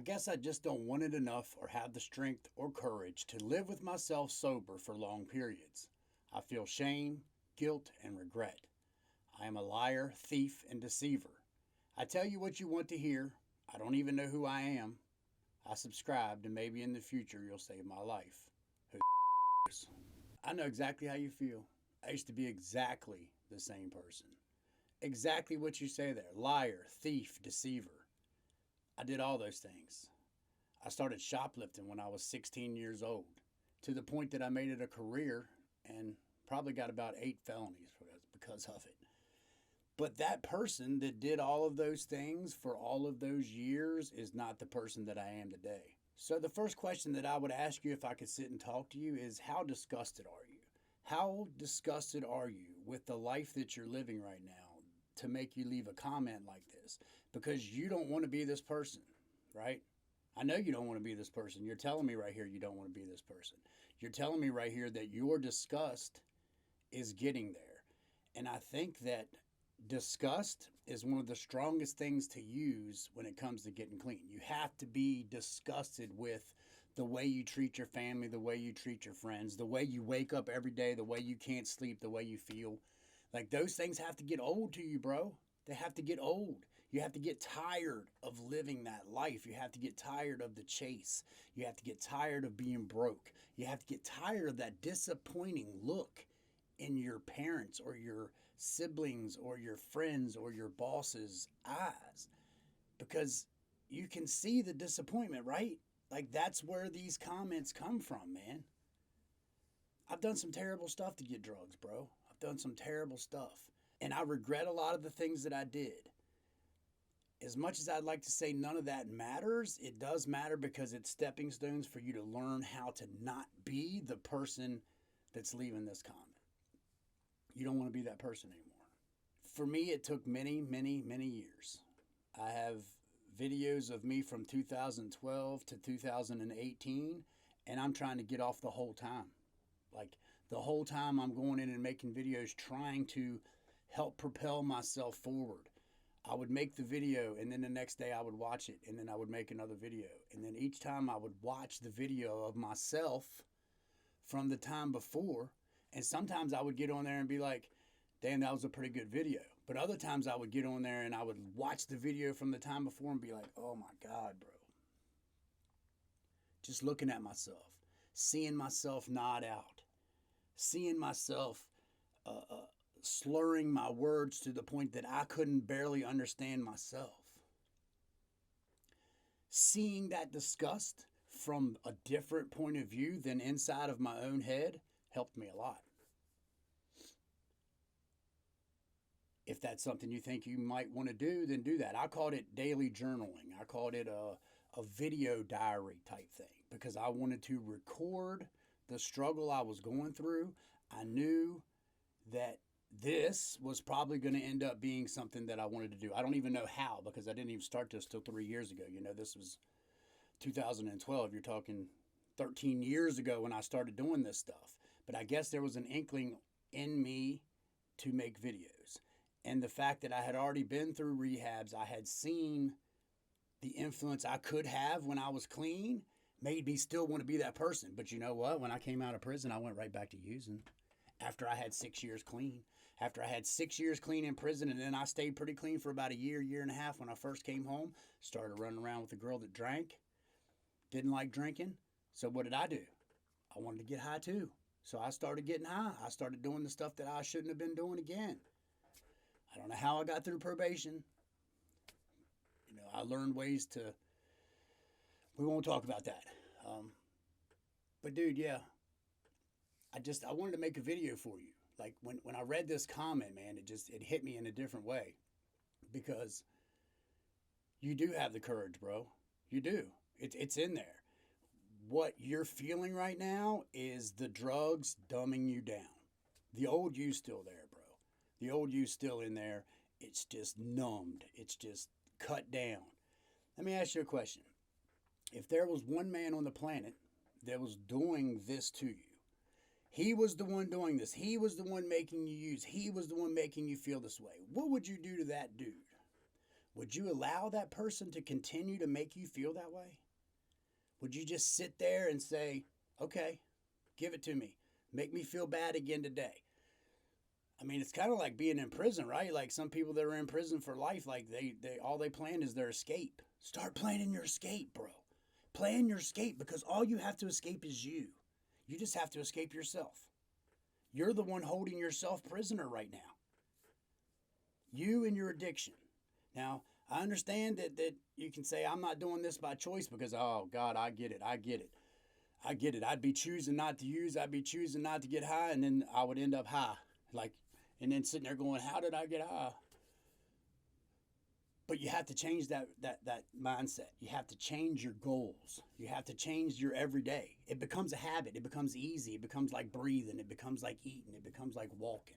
I guess I just don't want it enough or have the strength or courage to live with myself sober for long periods. I feel shame, guilt, and regret. I am a liar, thief, and deceiver. I tell you what you want to hear. I don't even know who I am. I subscribed, and maybe in the future you'll save my life. Who cares? I know exactly how you feel. I used to be exactly the same person. Exactly what you say there: liar, thief, deceiver. I did all those things. I started shoplifting when I was 16 years old, to the point that I made it a career and probably got about 8 felonies because of it. But that person that did all of those things for all of those years is not the person that I am today. So the first question that I would ask you if I could sit and talk to you is, how disgusted are you? How disgusted are you with the life that you're living right now to make you leave a comment like this? Because you don't want to be this person, right? I know you don't want to be this person. You're telling me right here you don't want to be this person. You're telling me right here that your disgust is getting there. And I think that disgust is one of the strongest things to use when it comes to getting clean. You have to be disgusted with the way you treat your family, the way you treat your friends, the way you wake up every day, the way you can't sleep, the way you feel. Like, those things have to get old to you, bro. They have to get old. You have to get tired of living that life. You have to get tired of the chase. You have to get tired of being broke. You have to get tired of that disappointing look in your parents or your siblings or your friends or your boss's eyes, because you can see the disappointment, right? Like, that's where these comments come from, man. I've done some terrible stuff to get drugs, bro. I've done some terrible stuff. And I regret a lot of the things that I did. As much as I'd like to say none of that matters, it does matter, because it's stepping stones for you to learn how to not be the person that's leaving this comment. You don't want to be that person anymore. For me, it took many, many, many years. I have videos of me from 2012 to 2018, and I'm trying to get off the whole time. Like, the whole time I'm going in and making videos trying to help propel myself forward. I would make the video, and then the next day I would watch it, and then I would make another video. And then each time I would watch the video of myself from the time before, and sometimes I would get on there and be like, damn, that was a pretty good video. But other times I would get on there and I would watch the video from the time before and be like, oh my God, bro. Just looking at myself, seeing myself nod out, seeing myself slurring my words to the point that I couldn't barely understand myself. Seeing that disgust from a different point of view than inside of my own head helped me a lot. If that's something you think you might want to do, then do that. I called it daily journaling. I called it a video diary type thing, because I wanted to record the struggle I was going through. I knew that this was probably going to end up being something that I wanted to do. I don't even know how, because I didn't even start this till 3 years ago. You know, this was 2012. You're talking 13 years ago when I started doing this stuff. But I guess there was an inkling in me to make videos. And the fact that I had already been through rehabs, I had seen the influence I could have when I was clean, made me still want to be that person. But you know what? When I came out of prison, I went right back to using. After I had 6 years clean. After I had 6 years clean in prison, and then I stayed pretty clean for about a year, year and a half when I first came home. Started running around with a girl that drank. Didn't like drinking. So what did I do? I wanted to get high too. So I started getting high. I started doing the stuff that I shouldn't have been doing again. I don't know how I got through probation. You know, I learned ways to, we won't talk about that. But dude, yeah, I wanted to make a video for you. Like, when I read this comment, man, it hit me in a different way, because you do have the courage, bro. You do. It's in there. What you're feeling right now is the drugs dumbing you down. The old you's still there, bro. The old you's still in there. It's just numbed. It's just cut down. Let me ask you a question. If there was one man on the planet that was doing this to you, he was the one doing this, he was the one making you use, he was the one making you feel this way, what would you do to that dude? would you allow that person to continue to make you feel that way? Would you just sit there and say, okay, give it to me. Make me feel bad again today? I mean, it's kind of like being in prison, right? Like some people that are in prison for life, like they all they plan is their escape. Start planning your escape, bro. Plan your escape, because all you have to escape is you. You just have to escape yourself. You're the one holding yourself prisoner right now. You and your addiction. Now, I understand that you can say, I'm not doing this by choice because, oh, God, I get it. I'd be choosing not to use. I'd be choosing not to get high, and then I would end up high. And then sitting there going, how did I get high? But you have to change that mindset. You have to change your goals. You have to change your everyday. It becomes a habit. It becomes easy. It becomes like breathing. It becomes like eating. It becomes like walking.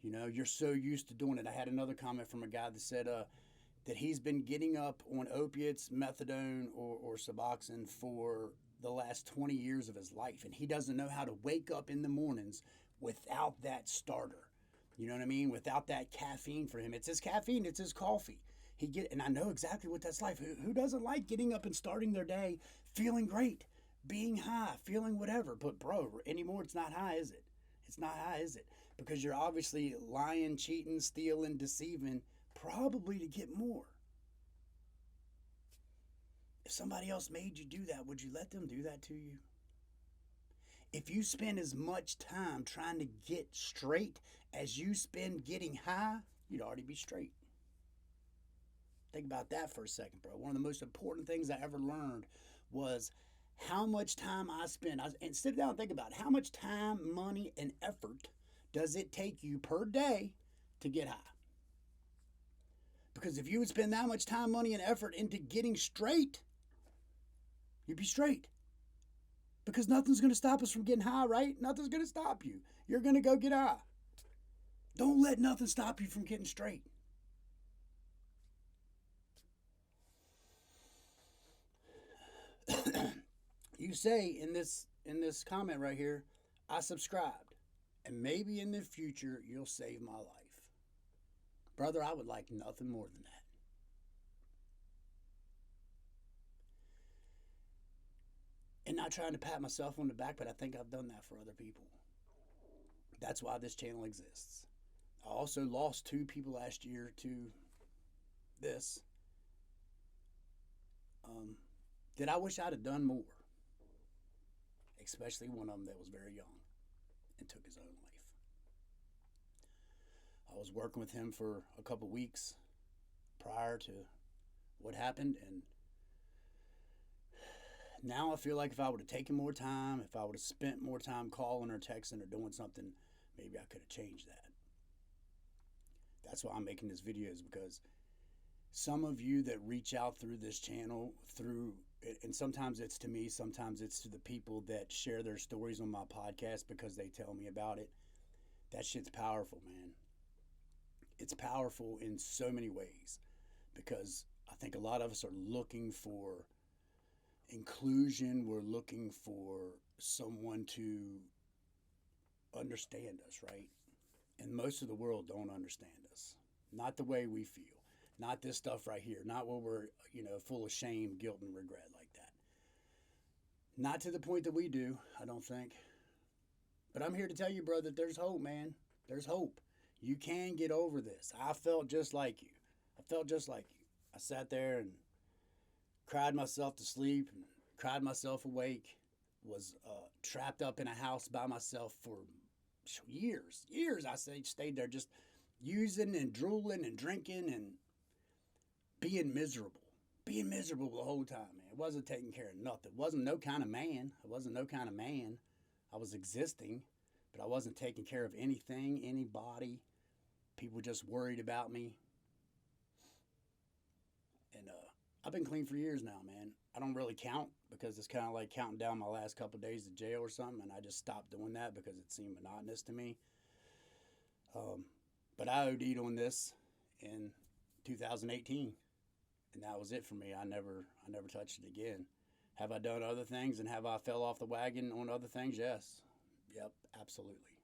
You know, you're so used to doing it. I had another comment from a guy that said that he's been getting up on opiates, methadone, or Suboxone for the last 20 years of his life. And he doesn't know how to wake up in the mornings without that starter. You know what I mean? Without that caffeine for him. It's his caffeine. It's his coffee. And I know exactly what that's like. Who doesn't like getting up and starting their day feeling great, being high, feeling whatever? But bro, anymore it's not high, is it? It's not high, is it? Because you're obviously lying, cheating, stealing, deceiving, probably to get more. If somebody else made you do that, would you let them do that to you? If you spend as much time trying to get straight as you spend getting high, you'd already be straight. Think about that for a second, bro. One of the most important things I ever learned was how much time I spend. And sit down and think about it. How much time, money, and effort does it take you per day to get high? Because if you would spend that much time, money, and effort into getting straight, you'd be straight. Because nothing's going to stop us from getting high, right? Nothing's going to stop you. You're going to go get high. Don't let nothing stop you from getting straight. You say in this comment right here, I subscribed, and maybe in the future you'll save my life. Brother, I would like nothing more than that. And not trying to pat myself on the back, but I think I've done that for other people. That's why this channel exists. I also lost 2 people last year to this. That I wish I'd have done more. Especially one of them that was very young and took his own life. I was working with him for a couple weeks prior to what happened, and now I feel like if I would have taken more time, if I would have spent more time calling or texting or doing something, maybe I could have changed that. That's why I'm making this video, is because some of you that reach out through this channel, and sometimes it's to me, sometimes it's to the people that share their stories on my podcast because they tell me about it. That shit's powerful, man. It's powerful in so many ways, because I think a lot of us are looking for inclusion. We're looking for someone to understand us, right? And most of the world don't understand us. Not the way we feel. Not this stuff right here. Not where we're, full of shame, guilt, and regret like that. Not to the point that we do, I don't think. But I'm here to tell you, bro, that there's hope, man. There's hope. You can get over this. I felt just like you. I sat there and cried myself to sleep and cried myself awake. Was trapped up in a house by myself for years. I stayed there just using and drooling and drinking and being miserable the whole time, man. It wasn't taking care of nothing. It wasn't no kind of man. I was existing, but I wasn't taking care of anything, anybody. People just worried about me. And I've been clean for years now, man. I don't really count, because it's kind of like counting down my last couple of days of jail or something, and I just stopped doing that because it seemed monotonous to me. But I OD'd on this in 2018. And that was it for me. I never touched it again. Have I done other things, and have I fell off the wagon on other things? Yes. Yep, absolutely.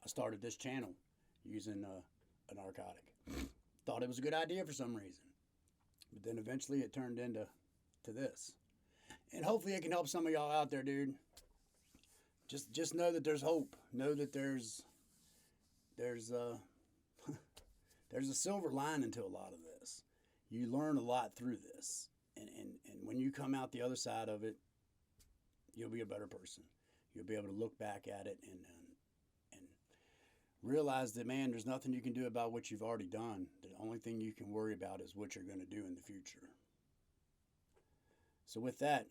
I started this channel using a narcotic. Thought it was a good idea for some reason. But then eventually it turned into this. And hopefully it can help some of y'all out there, dude. Just know that there's hope. Know that there's there's a silver lining to a lot of this. You learn a lot through this. And when you come out the other side of it, you'll be a better person. You'll be able to look back at it and realize that, man, there's nothing you can do about what you've already done. The only thing you can worry about is what you're going to do in the future. So with that,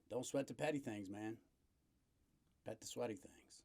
don't sweat the petty things, man. Pet the sweaty things.